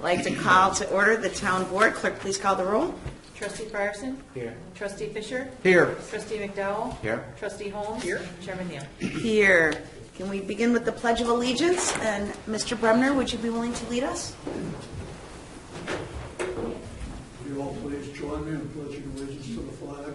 I'd like to call to order the town board. Clerk, please call the roll. Trustee Frierson? Here. Trustee Fisher? Here. Trustee McDowell? Here. Trustee Holmes? Here. Chairman Neal? Here. Can we begin with the Pledge of Allegiance? And Mr. Bremner, would you be willing to lead us? You all please join me in pledging allegiance to the flag.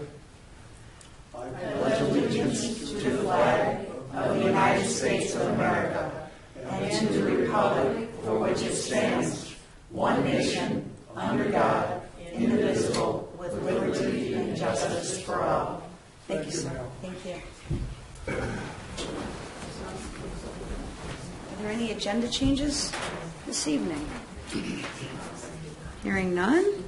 I pledge allegiance to the flag of the United States of America and to the republic for which it stands, one nation, under God, indivisible, with liberty and justice for all. Thank you, sir. Thank you. Are there any agenda changes this evening? Hearing none.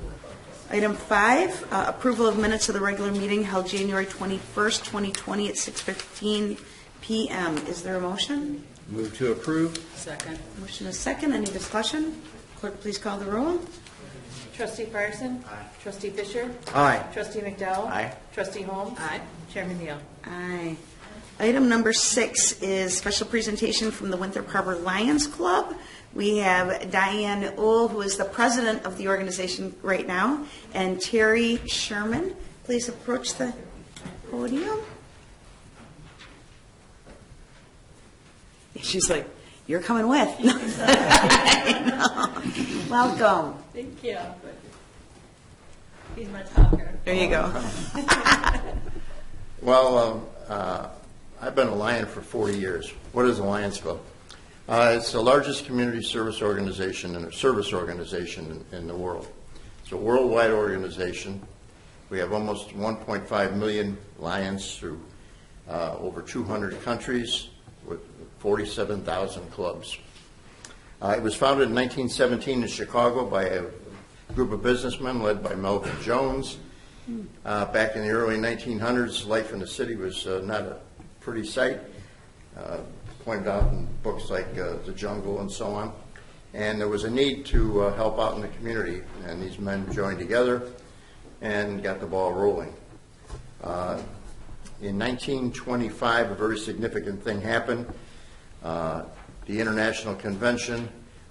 Item 5, approval of minutes of the regular meeting held January 21st, 2020 at 6:15 p.m. Is there a motion? Move to approve. Second. Motion is second. Any discussion? Clerk, please call the roll. Trustee Frierson? Aye. Trustee Fisher? Aye. Trustee McDowell? Aye. Trustee Holmes? Aye. Chairman Neal? Aye. Item number 6 is special presentation from the Winthrop Harbor Lions Club. We have Diane Uhl, who is the president of the organization right now, and Terry Sherman. Please approach the podium. She's like, you're coming with. Welcome. Thank you. He's my talker. There you go. Well, I've been a Lion for 40 years. What is the Lions Club? It's the largest community service organization and a service organization in the world. It's a worldwide organization. We have almost 1.5 million Lions through over 200 countries with 47,000 clubs. It was founded in 1917 in Chicago by a group of businessmen led by Melvin Jones. Back in the early 1900s, life in the city was not a pretty sight, pointed out in books like The Jungle and so on. And there was a need to help out in the community, and these men joined together and got the ball rolling. In 1925, a very significant thing happened. The International Convention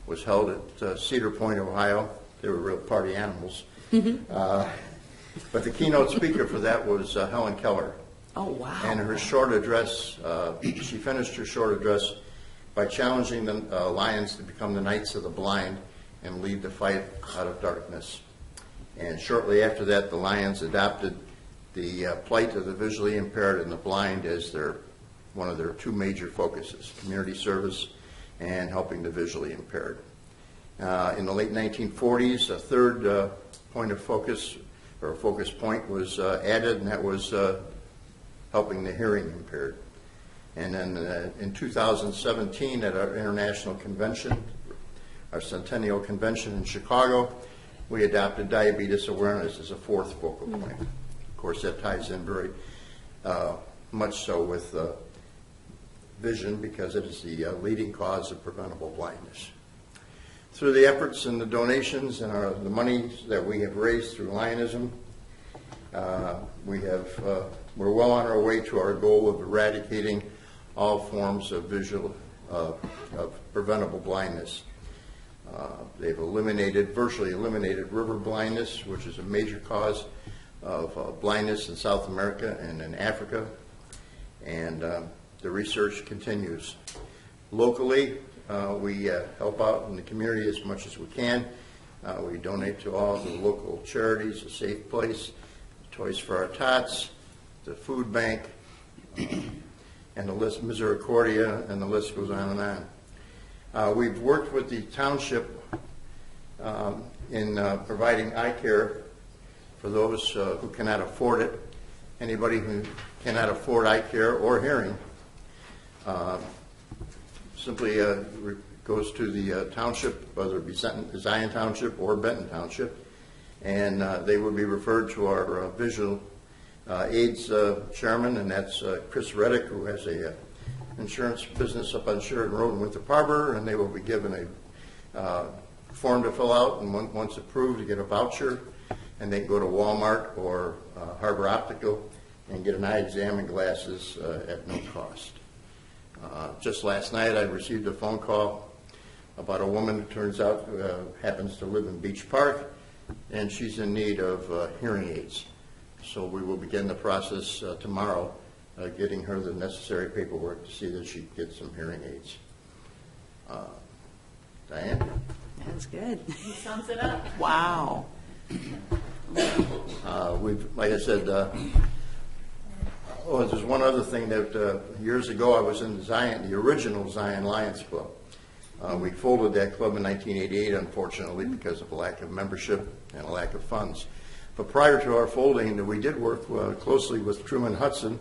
was held at Cedar Point, Ohio. They were real party animals. But the keynote speaker for that was Helen Keller. Oh, wow. And her short address, she finished her short address by challenging the Lions to become the Knights of the Blind and lead the fight out of darkness. And shortly after that, the Lions adopted the plight of the visually impaired and the blind as one of their two major focuses, community service and helping the visually impaired. In the late 1940s, a third point of focus, or a focus point, was added, and that was helping the hearing impaired. And then in 2017 at our international convention, our centennial convention in Chicago, we adopted diabetes awareness as a fourth focal point. Of course, that ties in very much so with vision, because it is the leading cause of preventable blindness. Through the efforts and the donations and the money that we have raised through Lionism, we're well on our way to our goal of eradicating all forms of of preventable blindness. They've virtually eliminated river blindness, which is a major cause of blindness in South America and in Africa, and the research continues. Locally, we help out in the community as much as we can. We donate to all the local charities, A Safe Place, Toys for Our Tots, the Food Bank, and the list, Misericordia, and the list goes on and on. We've worked with the Township in providing eye care for those who cannot afford it. Anybody who cannot afford eye care or hearing simply goes to the township, whether it be Zion Township or Benton Township, and they would be referred to our visual aids chairman, and that's Chris Reddick, who has a insurance business up on Sheridan Road in Winthrop Harbor, and they will be given a form to fill out, and once approved, to get a voucher, and they can go to Walmart or Harbor Optical and get an eye exam and glasses at no cost. Just last night, I received a phone call about a woman who turns out happens to live in Beach Park, and she's in need of hearing aids. So we will begin the process tomorrow, getting her the necessary paperwork to see that she gets some hearing aids. Diane? That's good. He sums it up. Wow. Like I said, there's one other thing that years ago I was in the original Zion Lions Club. We folded that club in 1988, unfortunately, because of a lack of membership and a lack of funds. But prior to our folding, we did work closely with Truman Hudson,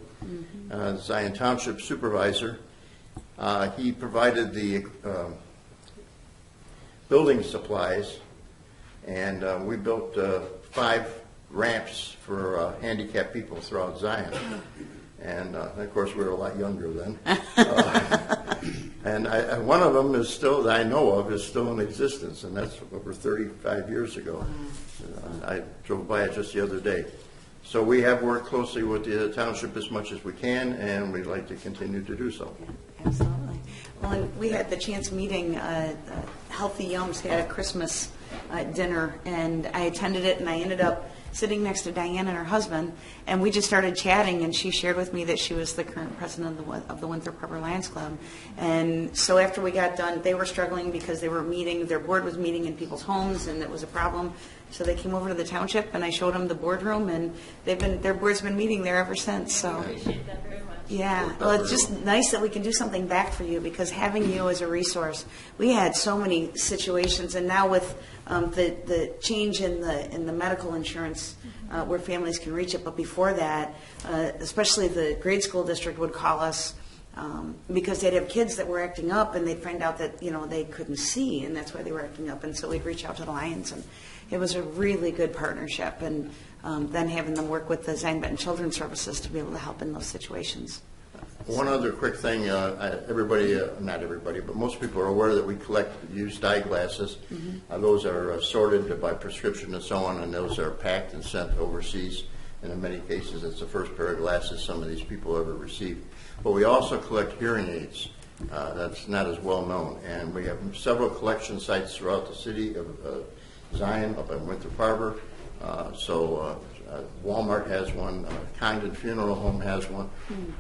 Zion Township supervisor. He provided the building supplies, and we built 5 ramps for handicapped people throughout Zion. And of course, we were a lot younger then. And one of them is still, that I know of, is still in existence, and that's over 35 years ago. I drove by it just the other day. So we have worked closely with the township as much as we can, and we'd like to continue to do so. Absolutely. Well, and we had the chance meeting Healthy Yums had a Christmas dinner, and I attended it, and I ended up sitting next to Diane and her husband, and we just started chatting, and she shared with me that she was the current president of the Winthrop Harbor Lions Club. And so after we got done, they were struggling because they were meeting, their board was meeting in people's homes, and it was a problem. So they came over to the township, and I showed them the boardroom, and their board's been meeting there ever since. So. Appreciate that very much. Yeah, well, it's just nice that we can do something back for you, because having you as a resource, we had so many situations, and now with the change in the medical insurance, where families can reach it, but before that, especially the grade school district would call us because they'd have kids that were acting up, and they'd find out that they couldn't see, and that's why they were acting up, and so we'd reach out to the Lions, and it was a really good partnership, and then having them work with the Zion Benton Children's Services to be able to help in those situations. One other quick thing, everybody, not everybody, but most people are aware that we collect used eyeglasses. Those are sorted by prescription and so on, and those are packed and sent overseas. And in many cases, it's the first pair of glasses some of these people ever received. But we also collect hearing aids. That's not as well known. And we have several collection sites throughout the city of Zion, up in Winthrop Harbor. Walmart has one, Condon Funeral Home has one,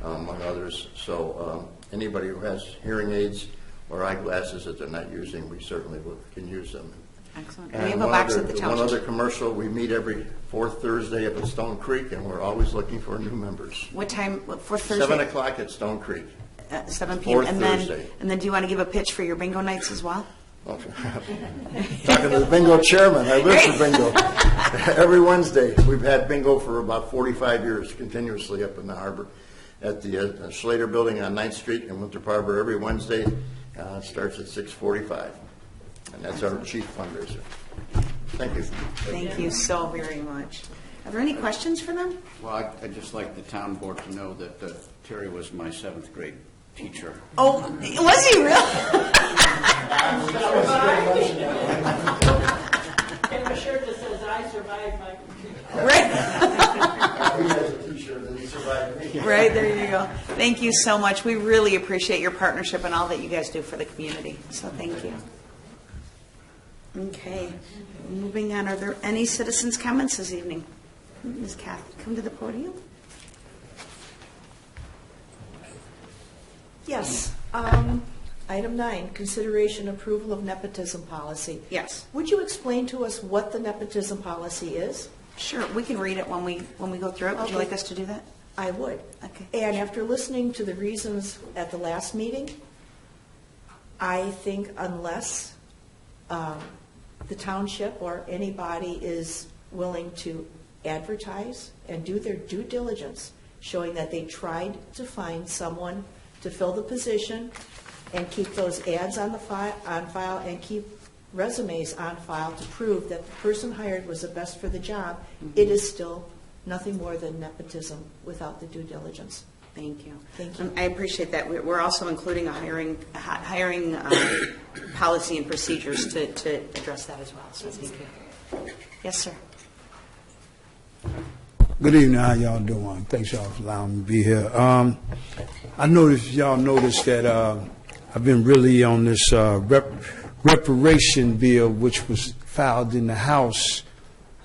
among others. So anybody who has hearing aids or eyeglasses that they're not using, we certainly can use them. Excellent. And we have a box at the one township. other commercial, we meet every 4th Thursday up at Stone Creek, and we're always looking for new members. What time? For Thursday? 7 o'clock at Stone Creek. 7 p.m. Fourth And Thursday. then do you want to give a pitch for your bingo nights as well? Talking to the bingo chairman, I live for bingo. Every Wednesday, we've had bingo for about 45 years, continuously up in the harbor. At the Schlater Building on 9th Street in Winthrop Harbor every Wednesday. It starts at 6:45. And that's our chief fundraiser. Thank you. Thank you so very much. Are there any questions for them? Well, I'd just like the town board to know that Terry was my 7th grade teacher. Oh, was he really? And a shirt that says, "I survived my..." Right. He has a t-shirt that he survived me. Right, there you go. Thank you so much. We really appreciate your partnership and all that you guys do for the community. So thank you. Okay, moving on. Are there any citizens' comments this evening? Ms. Kath, come to the podium. Yes. Item 9, consideration approval of nepotism policy. Yes. Would you explain to us what the nepotism policy is? Sure, we can read it when we go through it. Would you Okay. like us to do that? I would. Okay. And after listening to the reasons at the last meeting, I think unless the township or anybody is willing to advertise and do their due diligence, showing that they tried to find someone to fill the position and keep those ads on file and keep resumes on file to prove that the person hired was the best for the job, it is still nothing more than nepotism without the due diligence. Thank you. Thank you. I appreciate that. We're also including a hiring policy and procedures to address that as well. So thank you. Yes, sir. Good evening. How y'all doing? Thanks y'all for allowing me to be here. I noticed y'all noticed that I've been really on this reparation bill, which was filed in the House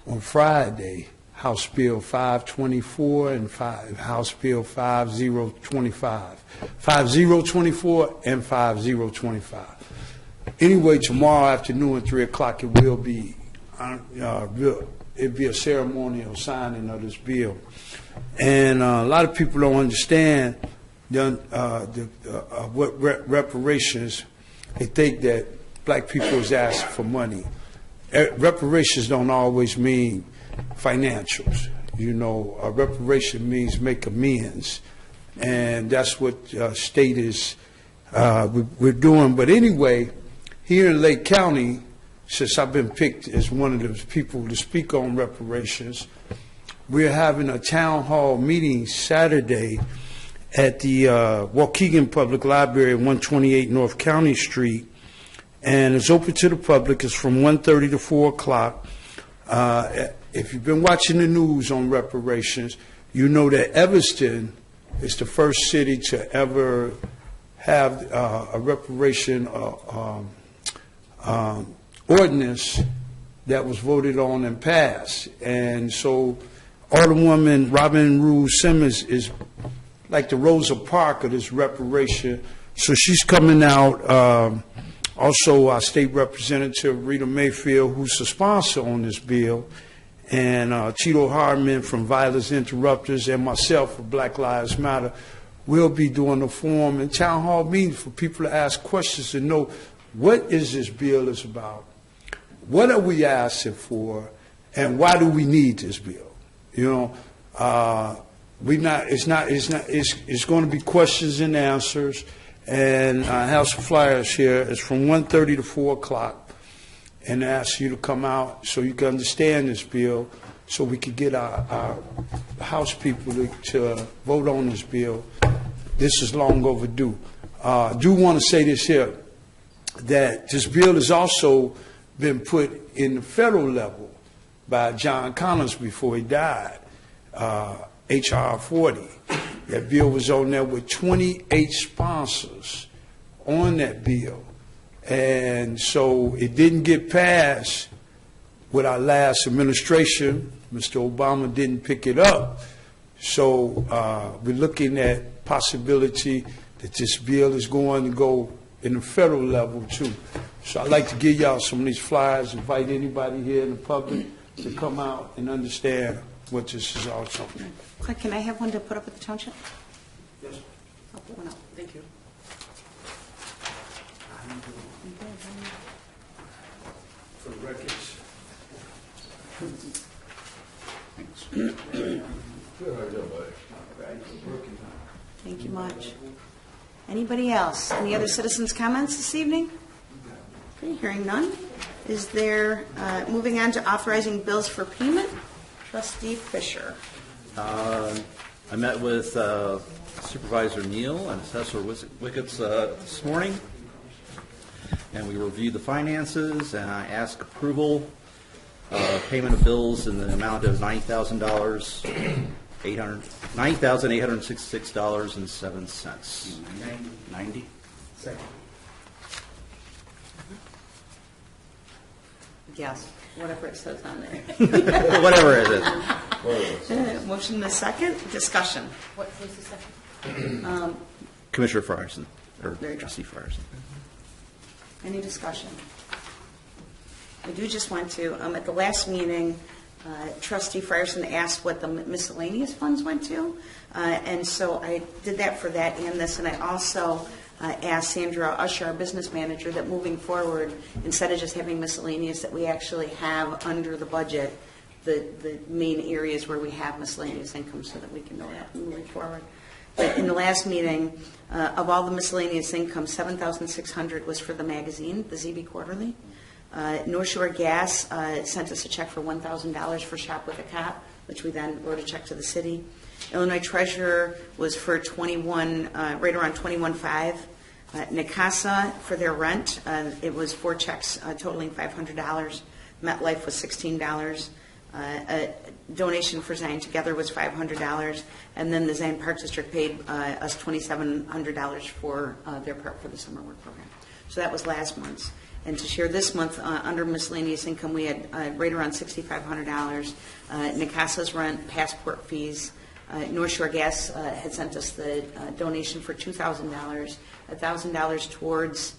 on Friday, House Bill 524 and House Bill 5025. 5024 and 5025. Anyway, tomorrow afternoon at 3 o'clock, it'll be a ceremonial signing of this bill. And a lot of people don't understand what reparations. They think that black people is asking for money. Reparations don't always mean financials. You know, reparation means make amends. And that's what state is we're doing. But anyway, here in Lake County, since I've been picked as one of the people to speak on reparations, we're having a town hall meeting Saturday at the Waukegan Public Library at 128 North County Street, and it's open to the public. It's from 1:30 to 4 o'clock. If you've been watching the news on reparations, you know that Evanston is the first city to ever have a reparation ordinance that was voted on and passed. And so Alderwoman Robin Rue Simmons is like the Rosa Parks of this reparation. So she's coming out. Also, our state representative, Rita Mayfield, who's the sponsor on this bill, and Tito Hardman from Violence Interrupters, and myself for Black Lives Matter, will be doing a forum and town hall meeting for people to ask questions and know what is this bill is about, what are we asking for, and why do we need this bill? You know, it's going to be questions and answers. And I have some flyers here. It's from 1:30 to 4 o'clock, and I ask you to come out so you can understand this bill, so we can get our House people to vote on this bill. This is long overdue. I do want to say this here, that this bill has also been put in the federal level by John Connors before he died, H.R. 40. That bill was on there with 28 sponsors on that bill. And so it didn't get passed with our last administration. Mr. Obama didn't pick it up. So we're looking at possibility that this bill is going to go in the federal level too. So I'd like to give y'all some of these flyers, invite anybody here in the public to come out and understand what this is all about. Can I have one to put up at the township? Yes. I'll put one up. Thank you. For the records. Thank you much. Anybody else? Any other citizens' comments this evening? Okay, hearing none. Is there, moving on to authorizing bills for payment? Trustee Fisher. I met with Supervisor Neal and Assessor Wickets this morning, and we reviewed the finances, and I asked approval of payment of bills in the amount of $90,866.07. 90? Second. Yes, whatever it says on there. Whatever it is. Motion in a second. Discussion. What was the second? Commissioner Frierson, or There you go. Trustee Frierson. Any discussion? I do just want to, at the last meeting, Trustee Frierson asked what the miscellaneous funds went to, and so I did that for that and this, and I also asked Sandra Usher, our business manager, that moving forward, instead of just having miscellaneous, that we actually have under the budget the main areas where we have miscellaneous income so that we can know that moving forward. But in the last meeting, of all the miscellaneous income, $7,600 was for the magazine, the ZB Quarterly. North Shore Gas sent us a check for $1,000 for Shop with a Cop, which we then wrote a check to the city. Illinois Treasurer was for right around $21,500. Nicasa for their rent, it was 4 checks totaling $500. MetLife was $16. A donation for Zion Together was $500, and then the Zion Park District paid us $2,700 for their part for the summer work program. So that was last month's. And to share this month, under miscellaneous income, we had right around $6,500. Nicasa's rent, passport fees. North Shore Gas had sent us the donation for $2,000, $1,000 towards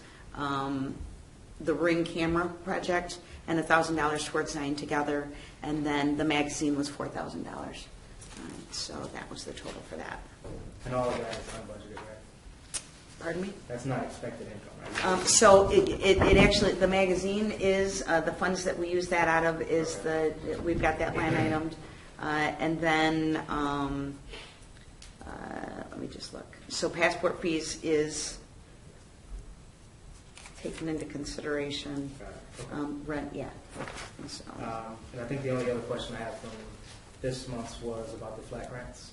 the Ring camera project, and $1,000 towards Zion Together, and then the magazine was $4,000. So that was the total for that. And all of that is unbudgeted, right? Pardon me? That's not expected income, right? So it actually, the magazine is, the funds that we use that out of is we've got that line itemed. And then, let me just look. So passport fees is taken into consideration. Rent, yeah. So, And I think the only other question I have from this month's was about the flat grants.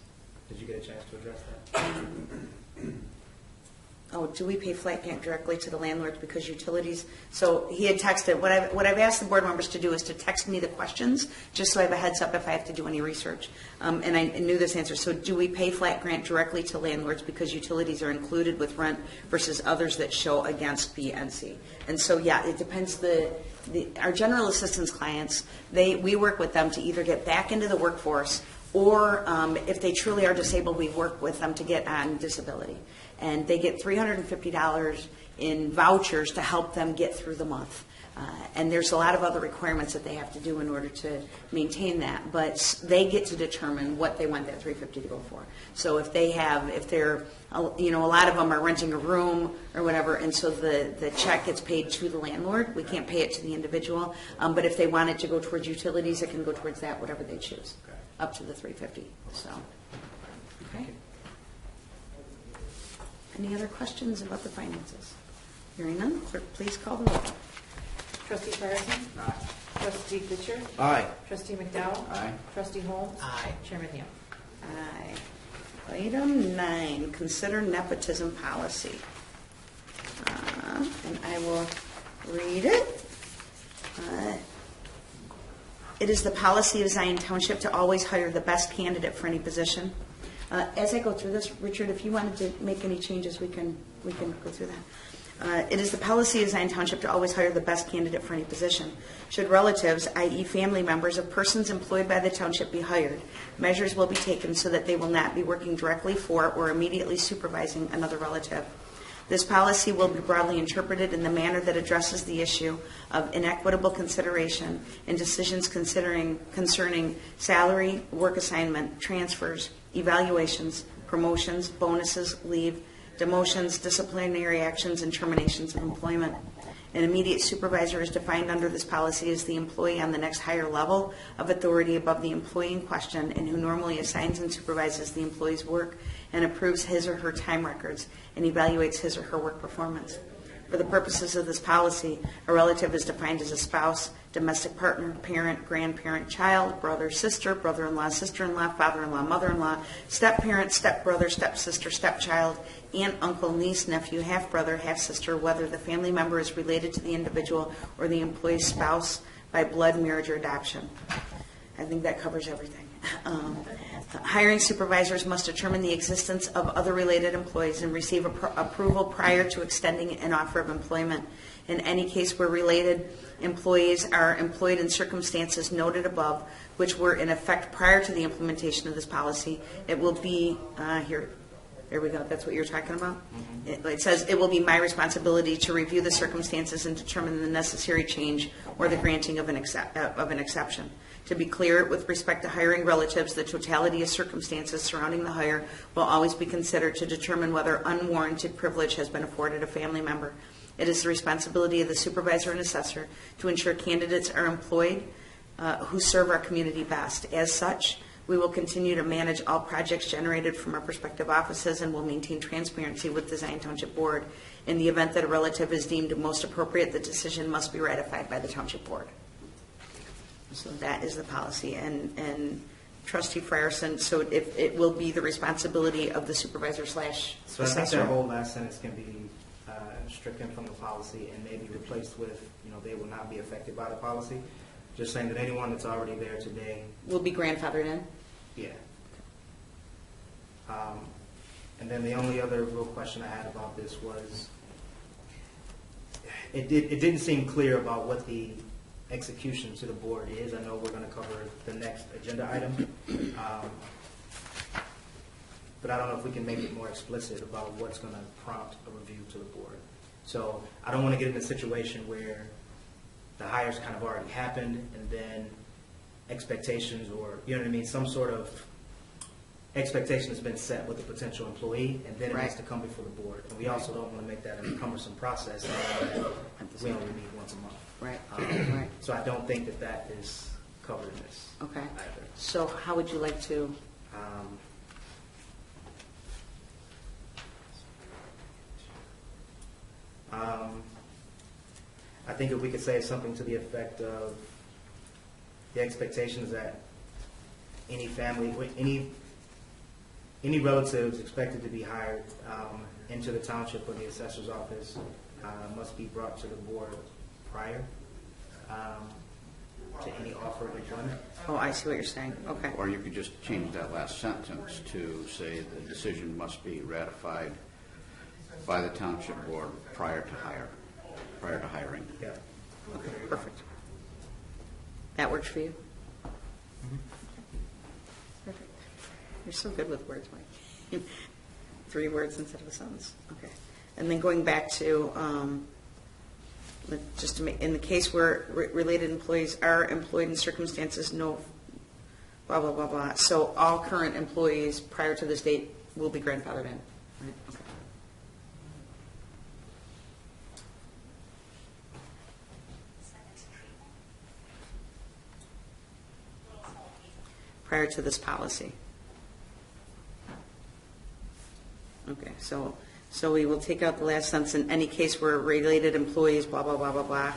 Did you get a chance to address that? oh, do we pay flat grant directly to the landlords because utilities? So he had texted, what I've asked the board members to do is to text me the questions, just so I have a heads up if I have to do any research. And I knew this answer. So do we pay flat grant directly to landlords because utilities are included with rent versus others that show against B and C? And so, yeah, it depends. Our general assistance clients, we work with them to either get back into the workforce or if they truly are disabled, we work with them to get on disability. And they get $350 in vouchers to help them get through the month. And there's a lot of other requirements that they have to do in order to maintain that. But they get to determine what they want that $350 to go for. So if they're, a lot of them are renting a room or whatever, and so the check gets paid to the landlord. We can't pay it to the individual. But if they want it to go towards utilities, it can go towards that, whatever they choose, up to the $350. So, okay. Any other questions about the finances? Hearing none, clerk, please call the roll. Trustee Patterson? Aye. Trustee Fisher? Aye. Trustee McDowell? Aye. Trustee Holmes? Aye. Chairman Neal? Aye. Item 9, consider nepotism policy. And I will read it. It is the policy of Zion Township to always hire the best candidate for any position. As I go through this, Richard, if you wanted to make any changes, we can go through that. It is the policy of Zion Township to always hire the best candidate for any position. Should relatives, i.e. family members of persons employed by the township, be hired, measures will be taken so that they will not be working directly for or immediately supervising another relative. This policy will be broadly interpreted in the manner that addresses the issue of inequitable consideration in decisions concerning salary, work assignment, transfers, evaluations, promotions, bonuses, leave, demotions, disciplinary actions, and terminations of employment. An immediate supervisor is defined under this policy as the employee on the next higher level of authority above the employee in question and who normally assigns and supervises the employee's work and approves his or her time records and evaluates his or her work performance. For the purposes of this policy, a relative is defined as a spouse, domestic partner, parent, grandparent, child, brother, sister, brother-in-law, sister-in-law, father-in-law, mother-in-law, step-parent, step-brother, step-sister, step-child, aunt, uncle, niece, nephew, half-brother, half-sister, whether the family member is related to the individual or the employee's spouse by blood, marriage, or adoption. I think that covers everything. Hiring supervisors must determine the existence of other related employees and receive approval prior to extending an offer of employment. In any case where related employees are employed in circumstances noted above, which were in effect prior to the implementation of this policy, it will be, there we go, that's what you're talking about? It says, it will be my responsibility to review the circumstances and determine the necessary change or the granting of an exception. To be clear, with respect to hiring relatives, the totality of circumstances surrounding the hire will always be considered to determine whether unwarranted privilege has been afforded a family member. It is the responsibility of the supervisor and assessor to ensure candidates are employed who serve our community best. As such, we will continue to manage all projects generated from our prospective offices and will maintain transparency with the Zion Township Board. In the event that a relative is deemed most appropriate, the decision must be ratified by the Township Board. So that is the policy. And Trustee Frierson, so if it will be the responsibility of the supervisor / So I think assessor. that whole last sentence can be stricken from the policy and maybe replaced with, they will not be affected by the policy. Just saying that anyone that's already there today. Will be grandfathered in? Yeah. And then the only other real question I had about this was, it didn't seem clear about what the execution to the board is. I know we're going to cover the next agenda item. But I don't know if we can make it more explicit about what's going to prompt a review to the board. So I don't want to get in a situation where the hire's kind of already happened and then expectations, or, you know what I mean, some sort of expectation has been set with a potential employee, and then it has to come before the board. And we also don't want to make that a cumbersome process and we only meet once a month. Right. Right. So I don't think that that is covered in this Okay. either. So how would you like to? I think if we could say something to the effect of the expectations that any family, any relatives expected to be hired into the township or the assessor's office must be brought to the board prior to any offer of employment. Oh, I see what you're saying. Okay. Or you could just change that last sentence to say the decision must be ratified by the township board prior to hiring. Yeah. Okay, perfect. That works for you? Perfect. You're so good with words, Mike. 3 words instead of a sentence. Okay. And then going back to, just to make, in the case where related employees are employed in circumstances, no, blah, blah, blah, blah. So all current employees prior to this date will be grandfathered in. Right? Okay. Prior to this policy. Okay, so we will take out the last sentence, in any case where related employees, blah, blah, blah, blah, blah,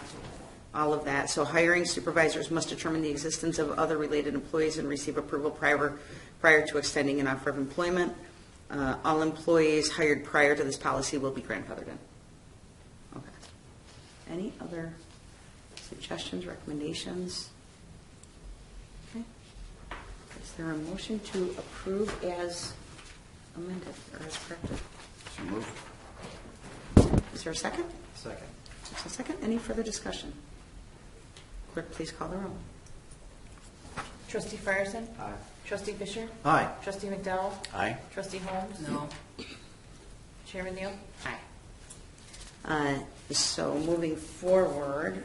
all of that. So hiring supervisors must determine the existence of other related employees and receive approval prior to extending an offer of employment. All employees hired prior to this policy will be grandfathered in. Okay. Any other suggestions, recommendations? Okay. Is there a motion to approve as amended or as corrected? So moved. Is there a second? Second. Just a second. Any further discussion? Clerk, please call the roll. Trustee Frierson? Aye. Trustee Fisher? Aye. Trustee McDowell? Aye. Trustee Holmes? No. Chairman Neal? Aye. So moving forward,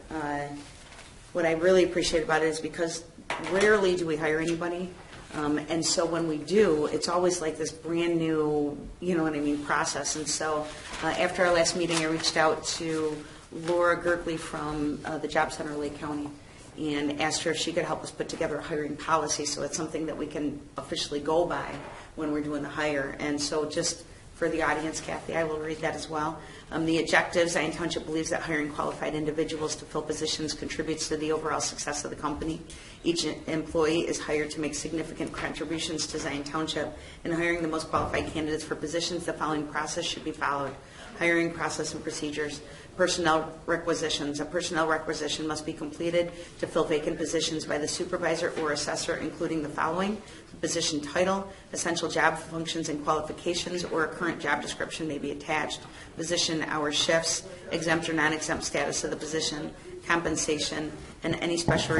what I really appreciate about it is because rarely do we hire anybody. And so when we do, it's always like this brand new, you know what I mean, process. And so after our last meeting, I reached out to Laura Gerkley from the Job Center of Lake County and asked her if she could help us put together a hiring policy so it's something that we can officially go by when we're doing the hire. And so just for the audience, Kathy, I will read that as well. The objectives, Zion Township believes that hiring qualified individuals to fill positions contributes to the overall success of the company. Each employee is hired to make significant contributions to Zion Township. In hiring the most qualified candidates for positions, the following process should be followed. Hiring process and procedures. Personnel requisitions. A personnel requisition must be completed to fill vacant positions by the supervisor or assessor, including the following: position title, essential job functions and qualifications, or a current job description may be attached. Position, hours, shifts, exempt or non-exempt status of the position, compensation, and any special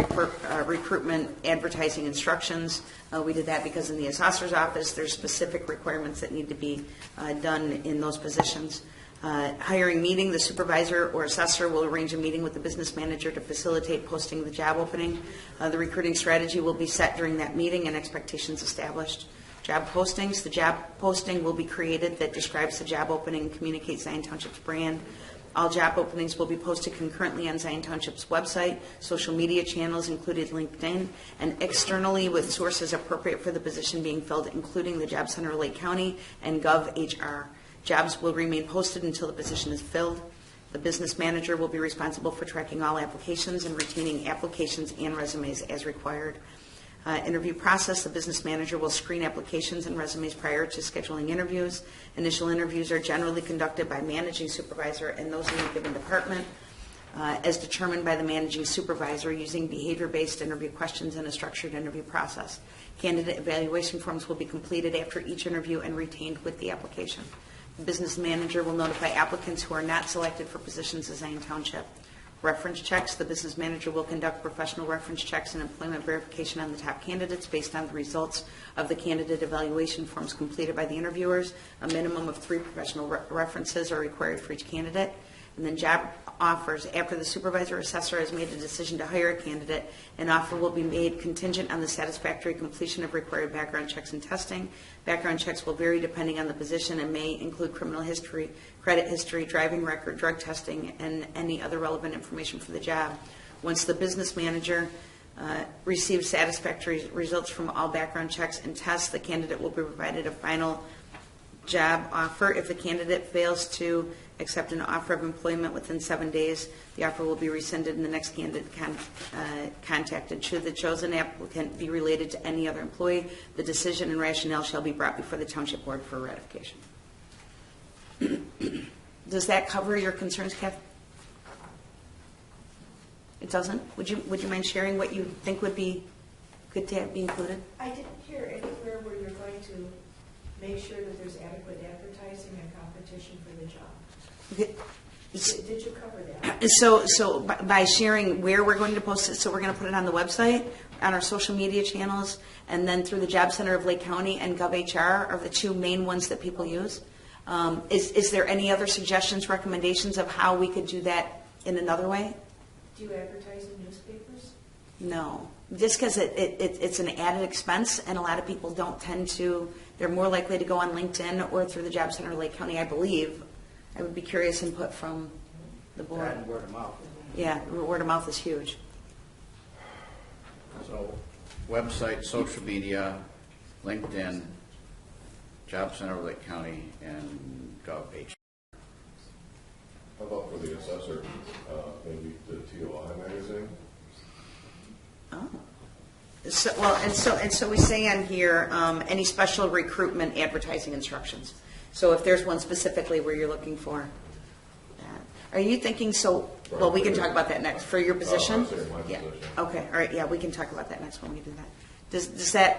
recruitment advertising instructions. We did that because in the assessor's office, there's specific requirements that need to be done in those positions. Hiring meeting, the supervisor or assessor will arrange a meeting with the business manager to facilitate posting the job opening. The recruiting strategy will be set during that meeting and expectations established. Job postings, the job posting will be created that describes the job opening and communicates Zion Township's brand. All job openings will be posted concurrently on Zion Township's website, social media channels, including LinkedIn, and externally with sources appropriate for the position being filled, including the Job Center of Lake County and GovHR. Jobs will remain posted until the position is filled. The business manager will be responsible for tracking all applications and retaining applications and resumes as required. Interview process, the business manager will screen applications and resumes prior to scheduling interviews. Initial interviews are generally conducted by managing supervisor and those in a given department, as determined by the managing supervisor using behavior-based interview questions and a structured interview process. Candidate evaluation forms will be completed after each interview and retained with the application. The business manager will notify applicants who are not selected for positions as Zion Township. Reference checks. The business manager will conduct professional reference checks and employment verification on the top candidates based on the results of the candidate evaluation forms completed by the interviewers. A minimum of 3 professional references are required for each candidate. And then job offers. After the supervisor assessor has made a decision to hire a candidate, an offer will be made contingent on the satisfactory completion of required background checks and testing. Background checks will vary depending on the position and may include criminal history, credit history, driving record, drug testing, and any other relevant information for the job. Once the business manager receives satisfactory results from all background checks and tests, the candidate will be provided a final job offer. If the candidate fails to accept an offer of employment within 7 days, the offer will be rescinded and the next candidate contacted. Should the chosen applicant be related to any other employee, the decision and rationale shall be brought before the Township Board for ratification. Does that cover your concerns, Kath? It doesn't? Would you mind sharing what you think would be good to be included? I didn't hear anywhere where you're going to make sure that there's adequate advertising and competition for the job. Did you cover that? So by sharing where we're going to post it, so we're going to put it on the website, on our social media channels, and then through the Job Center of Lake County and GovHR are the 2 main ones that people use. Is there any other suggestions, recommendations of how we could do that in another way? Do you advertise in newspapers? No, just because it's an added expense, and a lot of people don't tend to. They're more likely to go on LinkedIn or through the Job Center of Lake County, I believe. I would be curious input from the board. That and word of mouth. Yeah, word of mouth is huge. So, website, social media, LinkedIn, Job Center of Lake County, and GovH. How about for the assessor, maybe the TOI magazine? Oh. So we say on here, any special recruitment advertising instructions. So if there's one specifically where you're looking for that. Are you thinking, well, we can talk about that next, for your position? My Yeah. position. Okay, all right, yeah, we can talk about that next when we do that. Do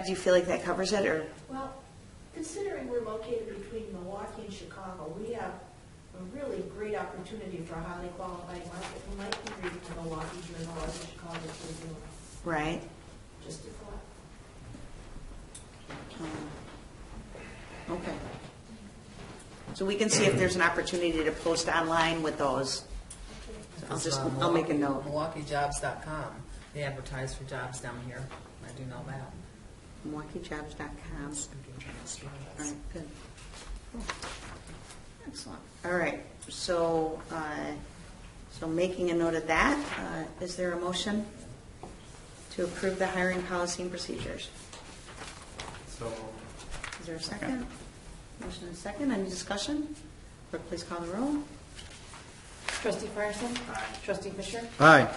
you feel like that covers it, or? Well, considering we're located between Milwaukee and Chicago, we have a really great opportunity for a highly qualified market. We might be reading the Milwaukee Journal or the Chicago Tribune. Right. Just a thought. Okay. So we can see if there's an opportunity to post online with those. So I'll make a note. MilwaukeeJobs.com. They advertise for jobs down here. I do know that. MilwaukeeJobs.com. All right, good. Cool. Excellent. All right. So making a note of that, is there a motion to approve the hiring policy and procedures? So, Is there a second? Motion and second. Any discussion? Clerk, please call the roll. Trustee Firestone? Aye. Trustee Fisher? Aye.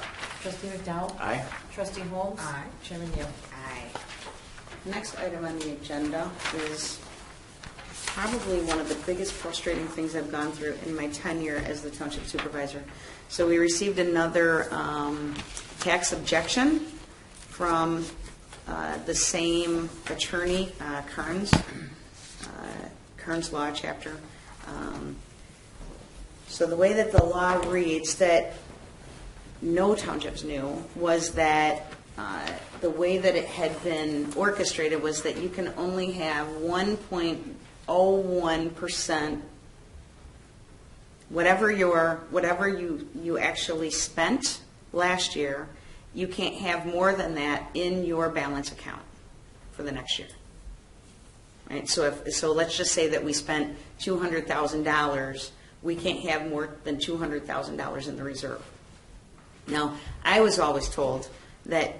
Trustee McDowell? Aye. Trustee Holmes? Aye. Chairman Neal? Aye. Next item on the agenda is probably one of the biggest frustrating things I've gone through in my tenure as the Township Supervisor. So we received another tax objection from the same attorney, Kearns Law Chapter. So the way that the law reads, that no townships knew, was that the way that it had been orchestrated was that you can only have 1.01%, whatever you actually spent last year, you can't have more than that in your balance account for the next year. Right? So let's just say that we spent $200,000, we can't have more than $200,000 in the reserve. Now, I was always told that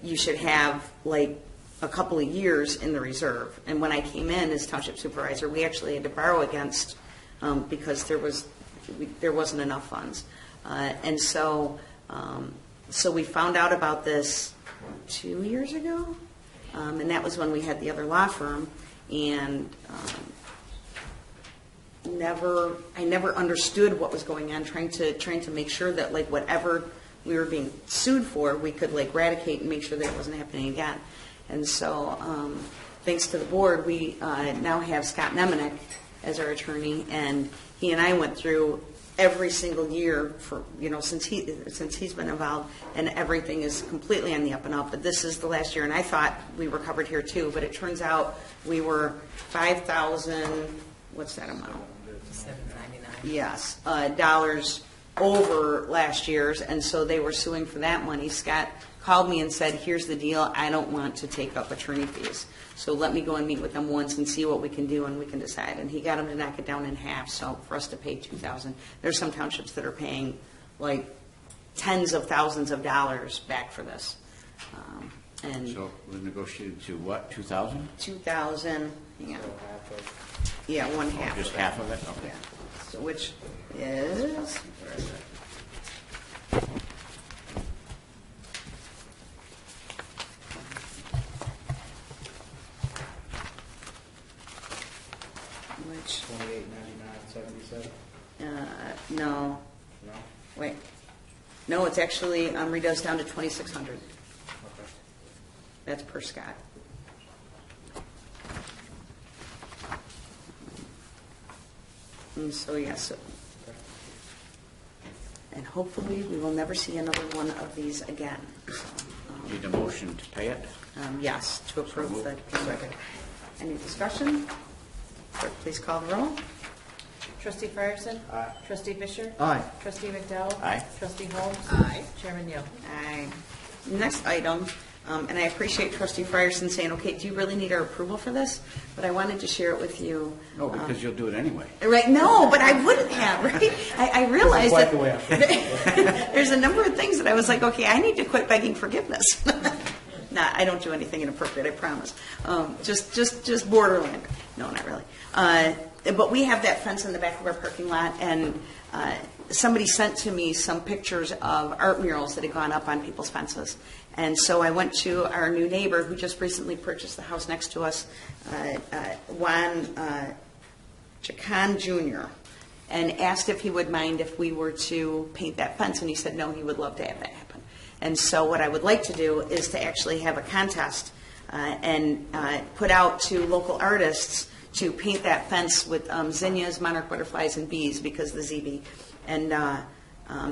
you should have like a couple of years in the reserve. And when I came in as Township Supervisor, we actually had to borrow against because there wasn't enough funds. And so we found out about this 2 years ago, and that was when we had the other law firm. And I never understood what was going on, trying to make sure that like whatever we were being sued for, we could like eradicate and make sure that it wasn't happening again. And so, thanks to the board, we now have Scott Nemenick as our attorney, and he and I went through every single year for, since he's been involved, and everything is completely on the up and up. But this is the last year, and I thought we were covered here too, but it turns out we were 5,000, what's that amount? $7.99. Yes, dollars over last year's, and so they were suing for that money. Scott called me and said, here's the deal, I don't want to take up attorney fees, so let me go and meet with them once and see what we can do, and we can decide. And he got them to knock it down in half, so for us to pay $2,000. There's some townships that are paying like tens of thousands of dollars back for this. And So we negotiated to what, 2,000? 2,000, hang on. Yeah, one half. Just of it. half of it? Okay. Yeah. So which is, where is it? Which, 28.99.77. no, No? wait. No, it's actually, redoes down to 2,600. Okay. That's per Scott. And so, yes. And hopefully, we will never see another one of these again. So, Need a motion to pay it? yes, to approve the payment. Any discussion? Clerk, please call the roll. Trustee Frierson? Aye. Trustee Fisher? Aye. Trustee McDowell? Aye. Trustee Holmes? Aye. Chairman Neal? Aye. Next item, and I appreciate Trustee Frierson saying, okay, do you really need our approval for this? But I wanted to share it with you. No, because you'll do it anyway. Right, no, but I wouldn't have, right? I realized Quite that the way I feel. there's a number of things that I was like, okay, I need to quit begging forgiveness. Nah, I don't do anything inappropriate, I promise. Just borderline. No, not really. But we have that fence in the back of our parking lot, and somebody sent to me some pictures of art murals that had gone up on people's fences. And so I went to our new neighbor who just recently purchased the house next to us, Juan Chacon Jr., and asked if he would mind if we were to paint that fence, and he said no, he would love to have that happen. And so what I would like to do is to actually have a contest and put out to local artists to paint that fence with zinnias, monarch butterflies, and bees, because the ZB, and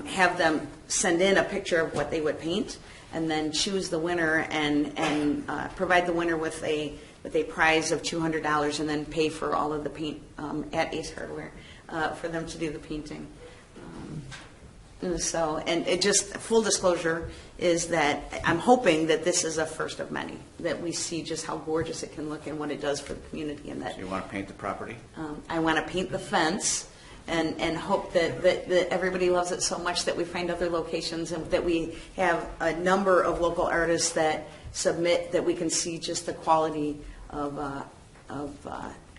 have them send in a picture of what they would paint, and then choose the winner and provide the winner with a prize of $200, and then pay for all of the paint at Ace Hardware for them to do the painting. So, and it just, full disclosure is that I'm hoping that this is a first of many, that we see just how gorgeous it can look and what it does for the community, and that So you want to paint the property? I want to paint the fence and hope that everybody loves it so much that we find other locations, and that we have a number of local artists that submit, that we can see just the quality of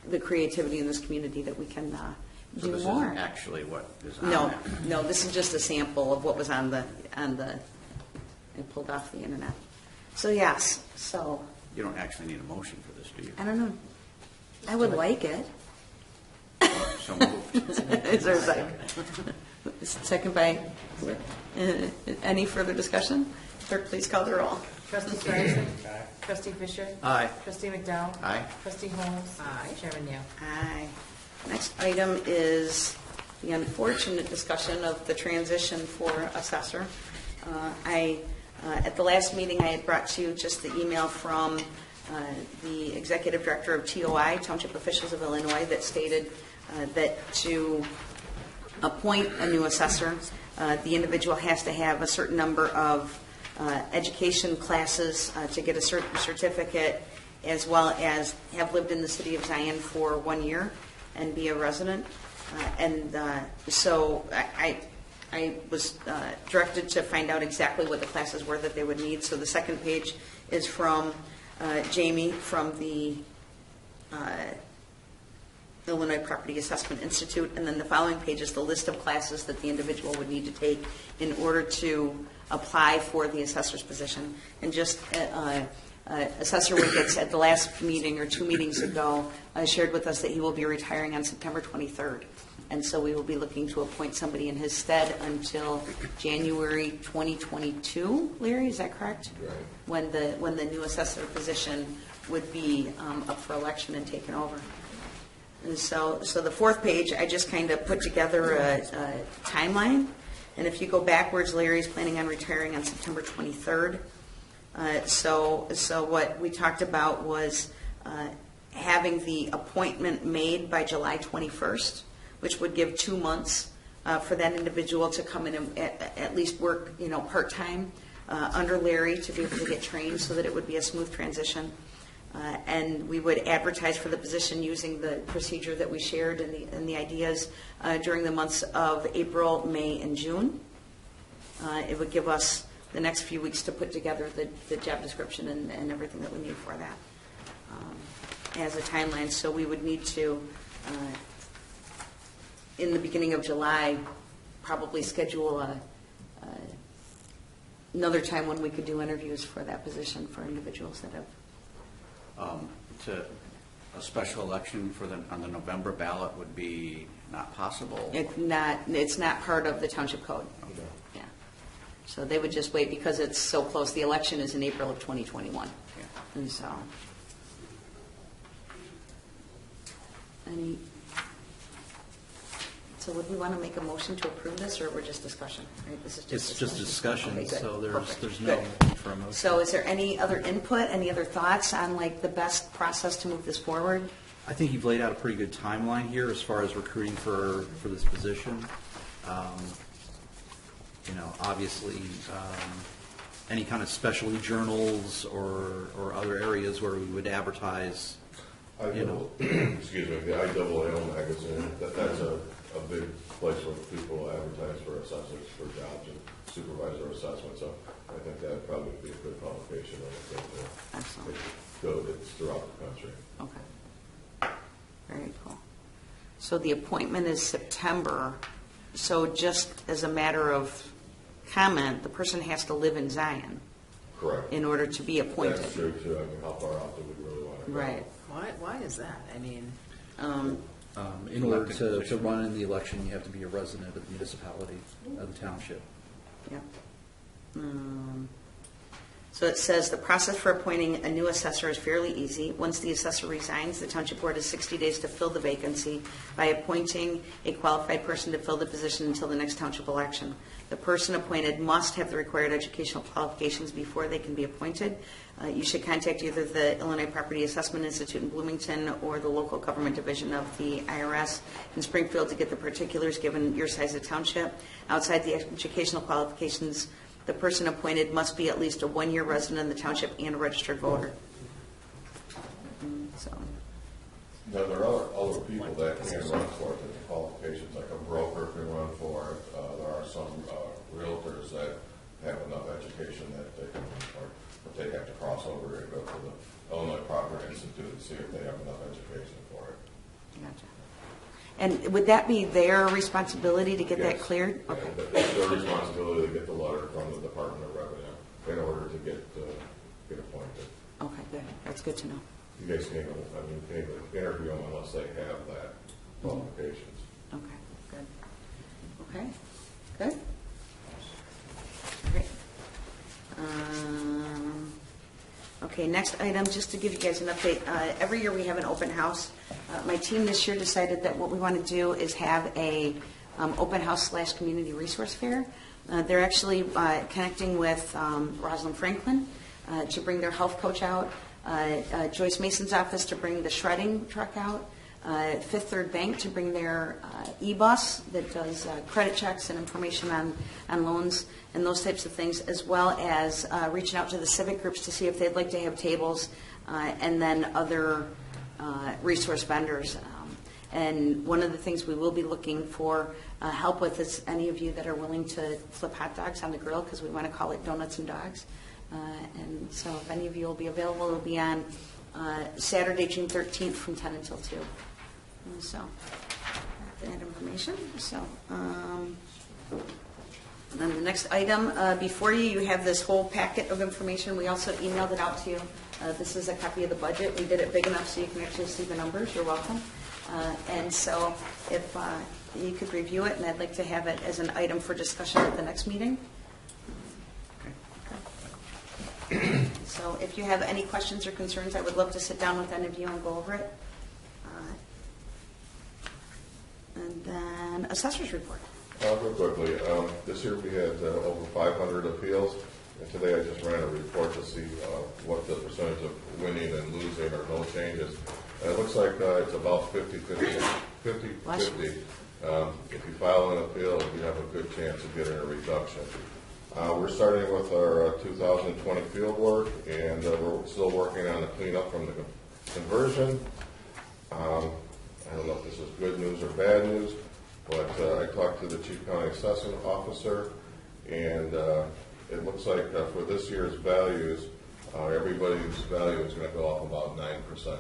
the creativity in this community, that we can So do this more. isn't actually what is on No, that? no, this is just a sample of what was on the, I pulled off the internet. So yes, so, You don't actually need a motion for this, do you? I don't know. I would like it. So moved. Is there a second? Second by, any further discussion? Clerk, please call the roll. Trustee Frierson? Trustee Fisher? Aye. Trustee McDowell? Aye. Trustee Holmes? Aye. Chairman Neal? Aye. Next item is the unfortunate discussion of the transition for assessor. At the last meeting, I had brought to you just the email from the executive director of TOI, Township Officials of Illinois, that stated that to appoint a new assessor, the individual has to have a certain number of education classes to get a certificate, as well as have lived in the city of Zion for 1 year and be a resident. So I was directed to find out exactly what the classes were that they would need. So the second page is from Jamie from the Illinois Property Assessment Institute, and then the following page is the list of classes that the individual would need to take in order to apply for the assessor's position. And just Assessor Wickets at the last meeting or 2 meetings ago shared with us that he will be retiring on September 23rd. And so we will be looking to appoint somebody in his stead until January 2022. Larry, is that correct? Right. When the new assessor position would be up for election and taken over. And so the fourth page, I just kind of put together a timeline. And if you go backwards, Larry's planning on retiring on September 23rd. So what we talked about was having the appointment made by July 21st, which would give 2 months for that individual to come in and at least work, part-time under Larry to be able to get trained so that it would be a smooth transition. And we would advertise for the position using the procedure that we shared and the ideas during the months of April, May, and June. It would give us the next few weeks to put together the job description and everything that we need for that as a timeline. So we would need to, in the beginning of July, probably schedule another time when we could do interviews for that position for individuals that have. To a special election on the November ballot would be not possible. It's not part of the township code. Okay. Yeah. So they would just wait because it's so close. The election is in April of 2021. Yeah. And so, so would we want to make a motion to approve this, or we're just discussion? Right? This is It's just discussion, Okay, good. so Perfect. there's no Good. need for a motion. So is there any other input, any other thoughts on the best process to move this forward? I think you've laid out a pretty good timeline here as far as recruiting for this position. Obviously, any kind of specialty journals or other areas where we would advertise, Excuse me, the IAAL magazine, that's a big place where people advertise for assessors for jobs and supervisor assessment, so I think that'd probably be a good publication of it. Excellent. It's throughout the country. Okay. Very cool. So the appointment is September. So just as a matter of comment, the person has to live in Zion Correct. in order to be appointed. That's true too. I mean, how far out do we really want to go? Right. Why is that? I mean, in order to run in the election, you have to be a resident of the municipality, of the township. Yeah. So it says the process for appointing a new assessor is fairly easy. Once the assessor resigns, the township board has 60 days to fill the vacancy by appointing a qualified person to fill the position until the next township election. The person appointed must have the required educational qualifications before they can be appointed. You should contact either the Illinois Property Assessment Institute in Bloomington or the local government division of the IRS in Springfield to get the particulars given your size of township. Outside the educational qualifications, the person appointed must be at least a 1-year resident of the township and a registered voter. So, Now, there are other people that can run for it, the qualifications, like a broker can run for it. There are some realtors that have enough education that they can run for it, but they have to cross over and go to the Illinois Property Institute and see if they have enough education for it. gotcha. And would that be their responsibility to get that Yes. cleared? Yeah, Okay. It's their responsibility to get the letter from the Department of Revenue in order to get appointed. Okay, good. That's good to know. You guys can't even interview them unless they have that qualifications. Okay, good. Okay, good. Great. Okay, next item, just to give you guys an update. Every year we have an open house. My team this year decided that what we want to do is have a open house / community resource fair. They're actually connecting with Rosalind Franklin to bring their health coach out, Joyce Mason's office to bring the shredding truck out, Fifth Third Bank to bring their e-bus that does credit checks and information on loans and those types of things, as well as reaching out to the civic groups to see if they'd like to have tables, and then other resource vendors. And one of the things we will be looking for help with is any of you that are willing to flip hot dogs on the grill, because we want to call it Donuts and Dogs. And so if any of you will be available, it'll be on Saturday, June 13th from 10 until 2. And so that information. So then the next item before you, you have this whole packet of information. We also emailed it out to you. This is a copy of the budget. We did it big enough so you can actually see the numbers. You're welcome. And so if you could review it, and I'd like to have it as an item for discussion at the next meeting. Okay. So if you have any questions or concerns, I would love to sit down with any of you and go over it. then assessor's report. Real quickly, this year we had over 500 appeals, and today I just ran a report to see what the percentage of winning and losing or no changes. And it looks like it's about 50-50. If you file an appeal, you have a good chance of getting a reduction. We're starting with our 2020 field work, and we're still working on the cleanup from the conversion. I don't know if this is good news or bad news, but I talked to the Chief County Assessment Officer, and it looks like for this year's values, everybody's value is going to go up about 9%.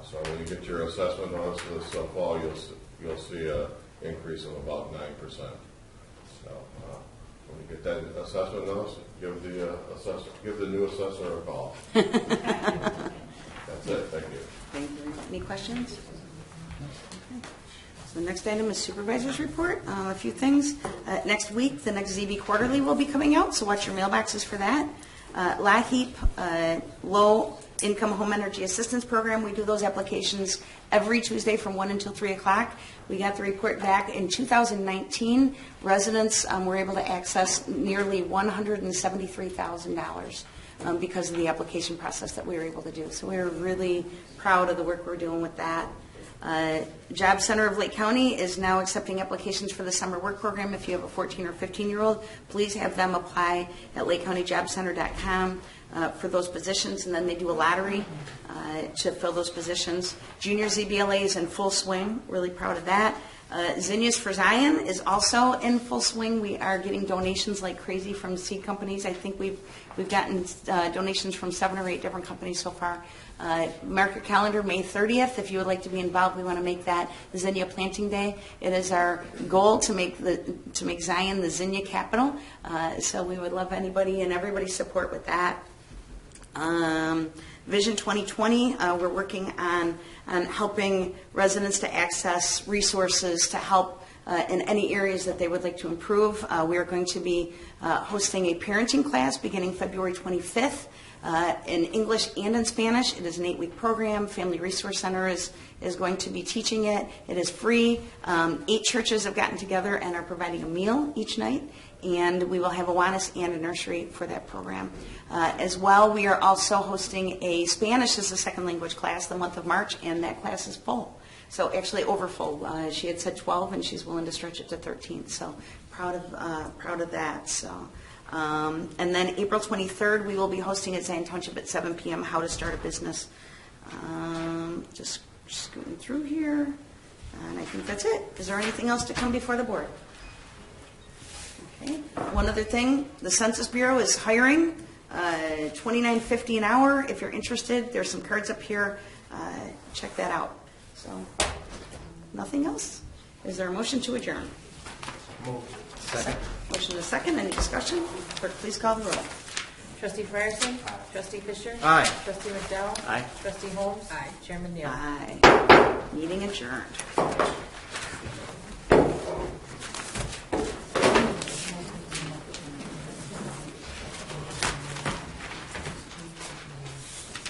So when you get your assessment notice this fall, you'll see an increase of about 9%. So when you get that assessment notice, give the new assessor a call. That's it. Thank you. Thank you. Any questions? Okay. So the next item is supervisor's report. A few things. Next week, the next ZB Quarterly will be coming out, so watch your mailboxes for that. LAHEAP, Low Income Home Energy Assistance Program. We do those applications every Tuesday from 1 until 3 o'clock. We got the report back in 2019. Residents were able to access nearly $173,000 because of the application process that we were able to do. So we're really proud of the work we're doing with that. Job Center of Lake County is now accepting applications for the summer work program. If you have a 14 or 15-year-old, please have them apply at lakecountyjobcenter.com for those positions, and then they do a lottery to fill those positions. Junior ZBLA is in full swing. Really proud of that. Zinnias for Zion is also in full swing. We are getting donations like crazy from seed companies. I think we've gotten donations from 7 or 8 different companies so far. Mark your calendar, May 30th. If you would like to be involved, we want to make that the Zinnia Planting Day. It is our goal to make Zion the Zinnia capital. So we would love anybody and everybody's support with that. Vision 2020, we're working on helping residents to access resources to help in any areas that they would like to improve. We are going to be hosting a parenting class beginning February 25th in English and in Spanish. It is an 8-week program. Family Resource Center is going to be teaching it. It is free. 8 churches have gotten together and are providing a meal each night. And we will have a Awanas and a nursery for that program. As well, we are also hosting a Spanish as a second language class the month of March, and that class is full. So actually over full. She had said 12, and she's willing to stretch it to 13. So proud of that. So, and then April 23rd, we will be hosting at Zion Township at 7 p.m. How to Start a Business. Just scooting through here, and I think that's it. Is there anything else to come before the board? Okay. One other thing, the Census Bureau is hiring, $29.50 an hour. If you're interested, there's some cards up here. Check that out. So, nothing else? Is there a motion to adjourn? Second. Motion to second. Any discussion? Clerk, please call the roll. Trustee Frierson? Trustee Fisher? Aye. Trustee McDowell? Aye. Trustee Holmes? Aye. Chairman Neal? Aye. Meeting adjourned.